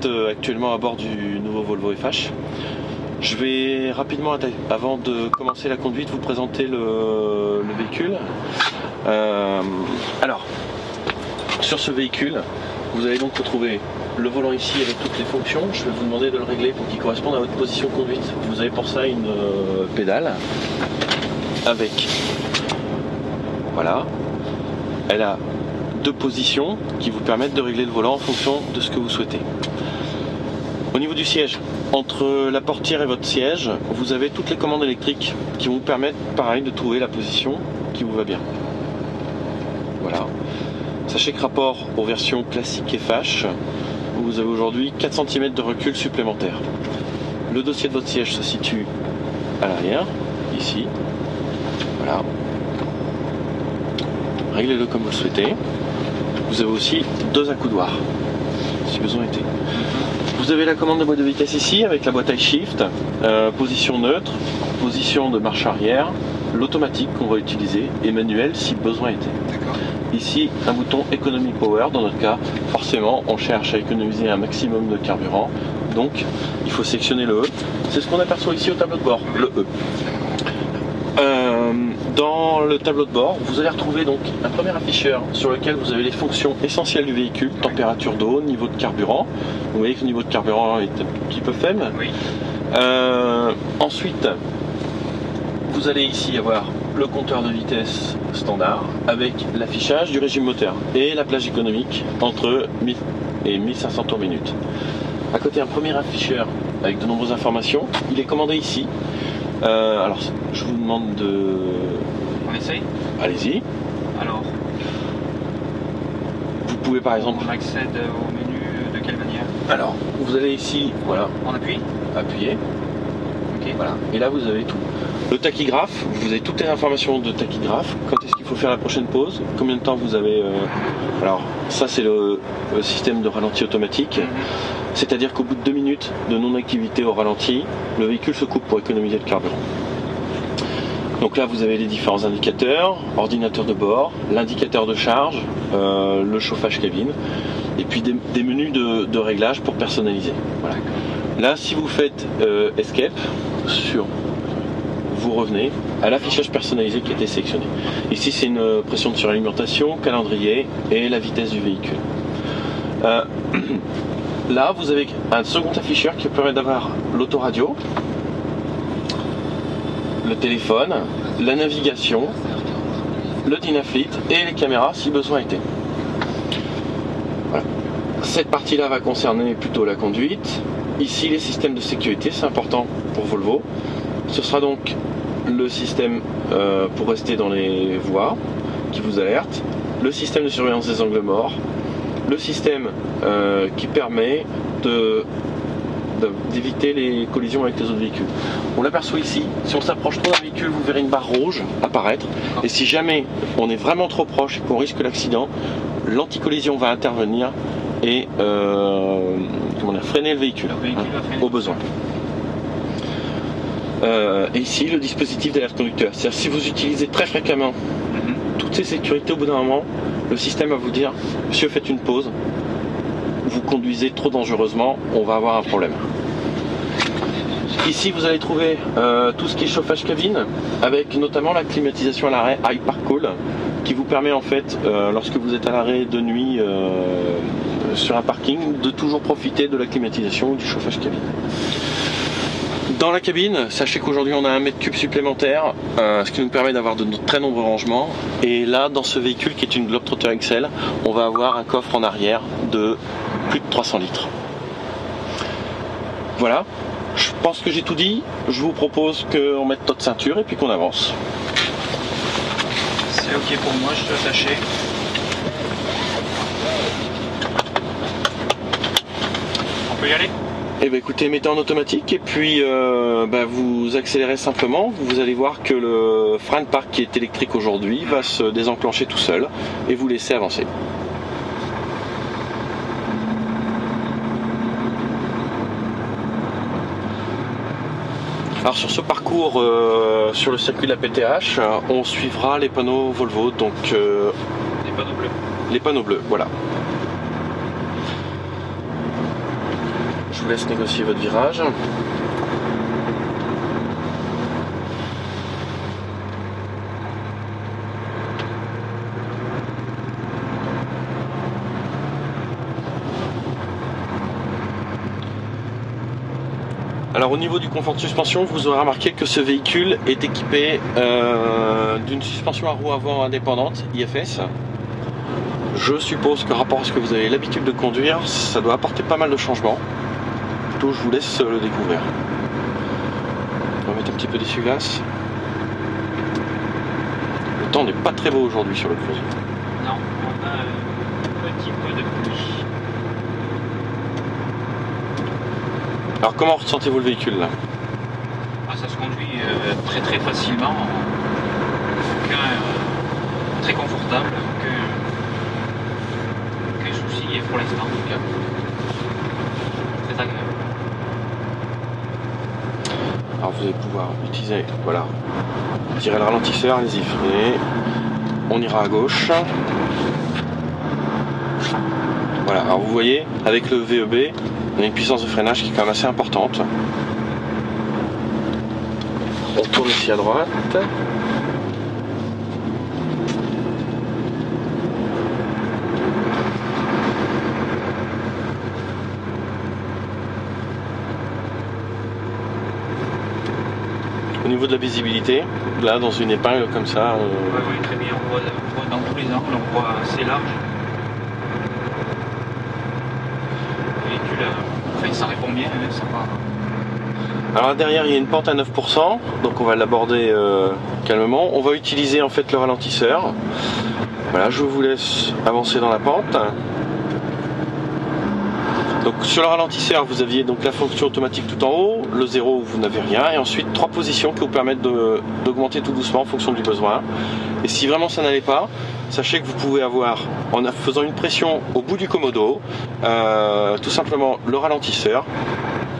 êtes actuellement à bord du nouveau Volvo FH. Je vais rapidement, avant de commencer la conduite, vous présenter le véhicule. Alors, sur ce véhicule, vous allez donc retrouver le volant ici avec toutes les fonctions. Je vais vous demander de le régler pour qu'il corresponde à votre position de conduite. Vous avez pour ça une pédale avec, voilà, elle a deux positions qui vous permettent de régler le volant en fonction de ce que vous souhaitez. Au niveau du siège, entre la portière et votre siège, vous avez toutes les commandes électriques qui vont vous permettre, pareil, de trouver la position qui vous va bien. Voilà. Sachez que rapport aux versions classiques FH, vous avez aujourd'hui 4 cm de recul supplémentaire. Le dossier de votre siège se situe à l'arrière, ici. Voilà. Réglez-le comme vous le souhaitez. Vous avez aussi deux accoudoirs, si besoin était. Vous avez la commande de boîte de vitesse ici avec la boîte iShift, position neutre, position de marche arrière, l'automatique qu'on va utiliser et manuel si besoin était. Ici un bouton Economy Power, dans notre cas forcément on cherche à économiser un maximum de carburant, donc il faut sélectionner le E. C'est ce qu'on aperçoit ici au tableau de bord, le E. Dans le tableau de bord, vous allez retrouver donc un premier afficheur sur lequel vous avez les fonctions essentielles du véhicule, température d'eau, niveau de carburant. Vous voyez que le niveau de carburant est un petit peu faible. Oui. Ensuite, vous allez ici avoir le compteur de vitesse standard avec l'affichage du régime moteur et la plage économique entre 1000 et 1500 tours minute. À côté, un premier afficheur avec de nombreuses informations. Il est commandé ici. Alors, je vous demande de... On essaye ? Allez-y. Alors, vous pouvez par exemple... On accède au menu de quelle manière ? Alors, vous allez ici, voilà. On appuie ? Appuyez. Ok. Voilà. Et là, vous avez tout. Le tachygraphe, vous avez toutes les informations de tachygraphe. Quand est-ce qu'il faut faire la prochaine pause ? Combien de temps vous avez... Alors, ça c'est le système de ralenti automatique. C'est-à-dire qu'au bout de 2 minutes de non-activité au ralenti, le véhicule se coupe pour économiser le carburant. Donc là, vous avez les différents indicateurs, ordinateur de bord, l'indicateur de charge, le chauffage cabine, et puis des menus de réglage pour personnaliser. Voilà. Là, si vous faites Escape, vous revenez à l'affichage personnalisé qui a été sélectionné. Ici, c'est une pression de suralimentation, calendrier et la vitesse du véhicule. Là, vous avez un second afficheur qui permet d'avoir l'autoradio, le téléphone, la navigation, le Dynafleet et les caméras si besoin était. Voilà. Cette partie-là va concerner plutôt la conduite. Ici, les systèmes de sécurité, c'est important pour Volvo. Ce sera donc le système pour rester dans les voies qui vous alerte, le système de surveillance des angles morts, le système qui permet d'éviter les collisions avec les autres véhicules. On l'aperçoit ici, si on s'approche trop d'un véhicule, vous verrez une barre rouge apparaître, et si jamais on est vraiment trop proche et qu'on risque l'accident, l'anti-collision va intervenir et freiner le véhicule, au besoin. Et ici, le dispositif d'alerte conducteur. C'est-à-dire si vous utilisez très fréquemment toutes ces sécurités, au bout d'un moment, le système va vous dire « Monsieur, faites une pause, vous conduisez trop dangereusement, on va avoir un problème ». Ici, vous allez trouver tout ce qui est chauffage cabine, avec notamment la climatisation à l'arrêt iPark-All, qui vous permet en fait, lorsque vous êtes à l'arrêt de nuit sur un parking, de toujours profiter de la climatisation ou du chauffage cabine. Dans la cabine, sachez qu'aujourd'hui on a 1 m3 supplémentaire, ce qui nous permet d'avoir de très nombreux rangements. Et là, dans ce véhicule qui est une Globetrotter XL, on va avoir un coffre en arrière de plus de 300 litres. Voilà, je pense que j'ai tout dit. Je vous propose qu'on mette notre ceinture et puis qu'on avance. C'est ok pour moi, je suis attaché. On peut y aller ? Eh bien écoutez, mettez en automatique et puis vous accélérez simplement. Vous allez voir que le frein de parc qui est électrique aujourd'hui va se désenclencher tout seul et vous laisser avancer. Alors sur ce parcours, sur le circuit de la PTH, on suivra les panneaux Volvo, donc les panneaux bleus. Les panneaux bleus, voilà. laisse négocier votre virage. Alors au niveau du confort de suspension, vous aurez remarqué que ce véhicule est équipé d'une suspension à roue avant indépendante, IFS. Je suppose que rapport à ce que vous avez l'habitude de conduire, ça doit apporter pas mal de changements. Plutôt je vous laisse le découvrir. On va mettre un petit peu d'essuie-glace. Le temps n'est pas très beau aujourd'hui sur le Creusot. Non, on a un petit peu de pluie. Alors comment ressentez-vous le véhicule là? Ah, ça se conduit très facilement. Très confortable. Aucun souci pour l'instant en tout cas. Très agréable. Alors vous allez pouvoir utiliser, voilà, tirer le ralentisseur, allez-y, freinez. On ira à gauche. Voilà, alors vous voyez, avec le VEB, on a une puissance de freinage qui est quand même assez importante. On tourne ici à droite. Au niveau de la visibilité, là dans une épingle comme ça. Oui, très bien, on voit dans tous les angles, on voit assez large. Le véhicule, enfin, ça répond bien, ça va. Alors là, derrière il y a une pente à 9%, donc on va l'aborder calmement. On va utiliser en fait le ralentisseur. Voilà, je vous laisse avancer dans la pente. Donc sur le ralentisseur, vous aviez donc la fonction automatique tout en haut, le 0 où vous n'avez rien, et ensuite 3 positions qui vous permettent d'augmenter tout doucement en fonction du besoin. Et si vraiment ça n'allait pas, sachez que vous pouvez avoir, en faisant une pression au bout du commodo, tout simplement le ralentisseur,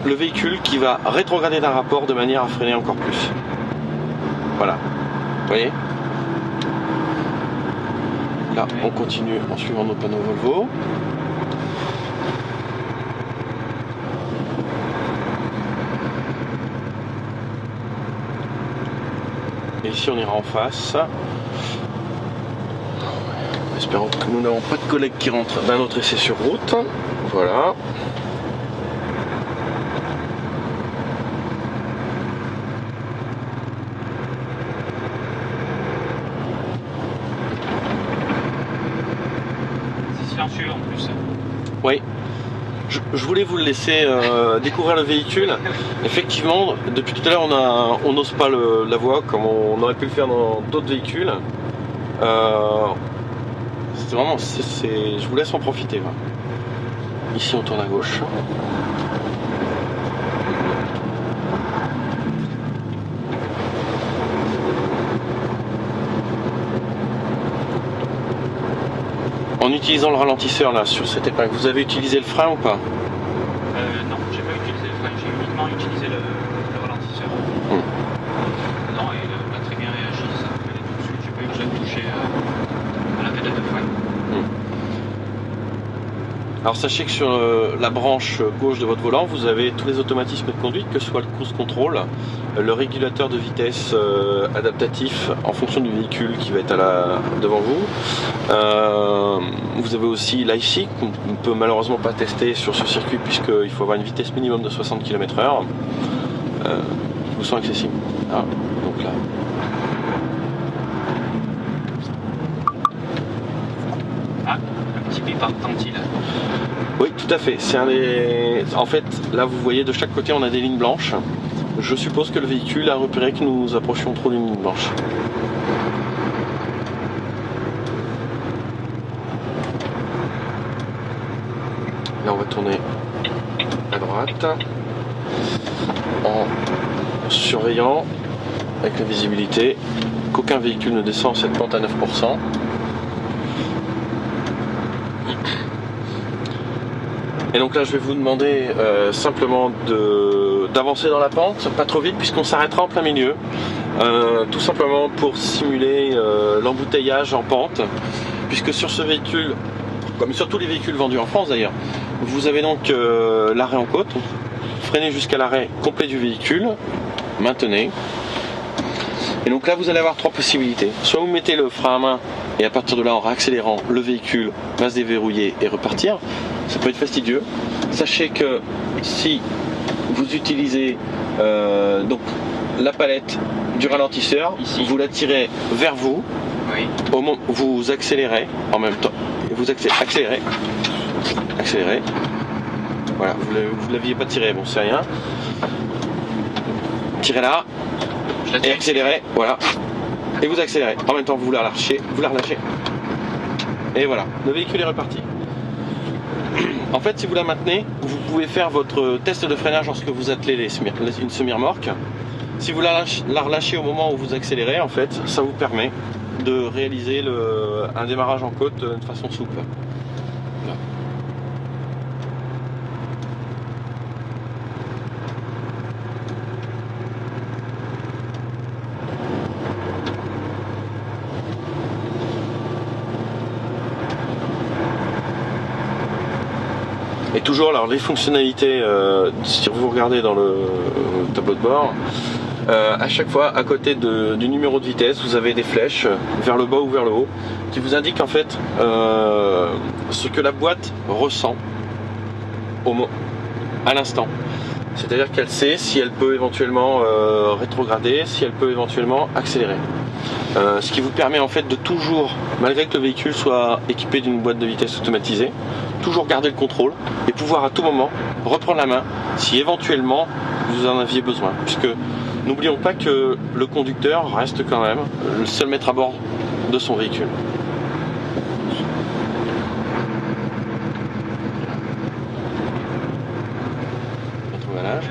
le véhicule qui va rétrograder d'un rapport de manière à freiner encore plus. Voilà, vous voyez? Là, on continue en suivant nos panneaux Volvo. Et ici on ira en face. Espérons que nous n'avons pas de collègues qui rentrent d'un autre essai sur route. Voilà. C'est silencieux en plus. Oui. Je voulais vous le laisser découvrir le véhicule. Effectivement, depuis tout à l'heure, on n'ose pas la voix comme on aurait pu le faire dans d'autres véhicules. C'est vraiment, je vous laisse en profiter. Là. Ici, on tourne à gauche. En utilisant le ralentisseur là sur cette épingle, vous avez utilisé le frein ou pas? Non, j'ai pas utilisé le frein, j'ai uniquement utilisé le ralentisseur. Non, il a très bien réagi, ça a fait tout de suite, j'ai pas eu besoin de toucher à la pédale de frein. Alors sachez que sur la branche gauche de votre volant, vous avez tous les automatismes de conduite, que ce soit le cruise control, le régulateur de vitesse adaptatif en fonction du véhicule qui va être devant vous. Vous avez aussi l'IC qu'on ne peut malheureusement pas tester sur ce circuit puisqu'il faut avoir une vitesse minimum de 60 km/h. Vous sont accessibles. Ah, donc là. Ah, un petit bip tentile. Oui, tout à fait. En fait, là, vous voyez, de chaque côté, on a des lignes blanches. Je suppose que le véhicule a repéré que nous approchions trop d'une ligne blanche. Là, on va tourner à droite en surveillant avec la visibilité qu'aucun véhicule ne descend cette pente à 9%. Et donc là je vais vous demander simplement d'avancer dans la pente, pas trop vite puisqu'on s'arrêtera en plein milieu, tout simplement pour simuler l'embouteillage en pente, puisque sur ce véhicule, comme sur tous les véhicules vendus en France d'ailleurs, vous avez donc l'arrêt en côte. Freinez jusqu'à l'arrêt complet du véhicule, maintenez. Et donc là vous allez avoir 3 possibilités. Soit vous mettez le frein à main et à partir de là en réaccélérant, le véhicule va se déverrouiller et repartir. Ça peut être fastidieux. Sachez que si vous utilisez donc la palette du ralentisseur, ici, vous la tirez vers vous, oui. Au moment où vous accélérez en même temps. Vous accélérez. Voilà, vous ne l'aviez pas tiré, bon c'est rien. Tirez là et accélérez, voilà. Et vous accélérez. En même temps vous la relâchez, Et voilà, le véhicule est reparti. En fait, si vous la maintenez, vous pouvez faire votre test de freinage lorsque vous attelez une semi-remorque. Si vous la relâchez au moment où vous accélérez, en fait, ça vous permet de réaliser un démarrage en côte de façon souple. Voilà. Et toujours, alors les fonctionnalités, si vous regardez dans le tableau de bord, à chaque fois, à côté du numéro de vitesse, vous avez des flèches vers le bas ou vers le haut qui vous indiquent en fait ce que la boîte ressent à l'instant. C'est-à-dire qu'elle sait si elle peut éventuellement rétrograder, si elle peut éventuellement accélérer. Ce qui vous permet en fait de toujours, malgré que le véhicule soit équipé d'une boîte de vitesse automatisée, toujours garder le contrôle et pouvoir à tout moment reprendre la main si éventuellement vous en aviez besoin. Puisque n'oublions pas que le conducteur reste quand même le seul maître à bord de son véhicule. Rétro-halage.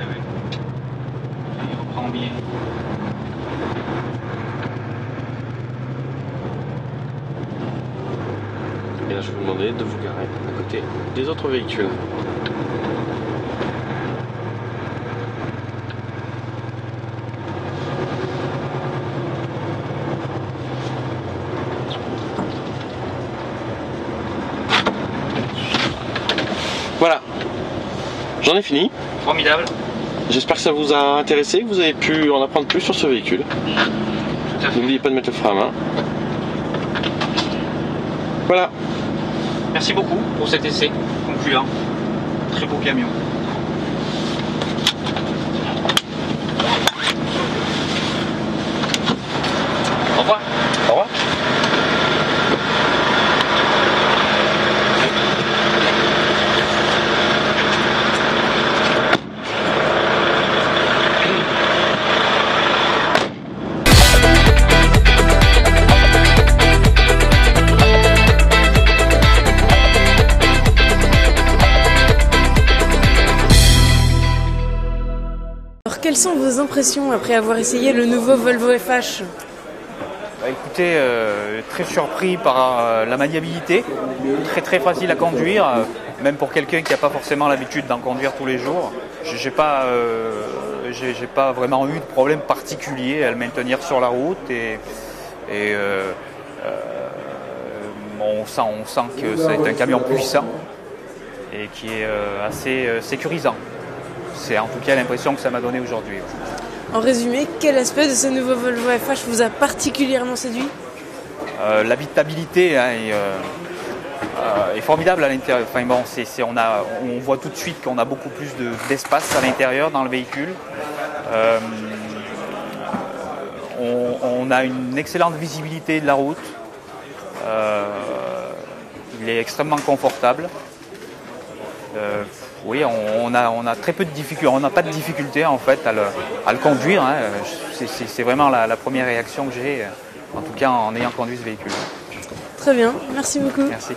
Il reprend bien. Et là je vais vous demander de vous garer à côté des autres véhicules. Voilà, j'en ai fini. Formidable. J'espère que ça vous a intéressé, que vous avez pu en apprendre plus sur ce véhicule. N'oubliez pas de mettre le frein à main. Voilà. Merci beaucoup pour cet essai concluant. Très beau camion. Au revoir. Au revoir. Quelles sont vos impressions après avoir essayé le nouveau Volvo FH ? Écoutez, très surpris par la maniabilité, très facile à conduire, même pour quelqu'un qui n'a pas forcément l'habitude d'en conduire tous les jours. J'ai pas vraiment eu de problème particulier à le maintenir sur la route et on sent que c'est un camion puissant et qui est assez sécurisant. C'est en tout cas l'impression que ça m'a donné aujourd'hui. En résumé, quel aspect de ce nouveau Volvo FH vous a particulièrement séduit ? L'habitabilité est formidable à l'intérieur. Enfin, bon, on voit tout de suite qu'on a beaucoup plus d'espace à l'intérieur dans le véhicule. On a une excellente visibilité de la route. Il est extrêmement confortable. Oui, on a très peu de difficultés. On n'a pas de difficulté en fait à le conduire. Hein. C'est vraiment la première réaction que j'ai, en tout cas en ayant conduit ce véhicule. Très bien, merci beaucoup. Merci.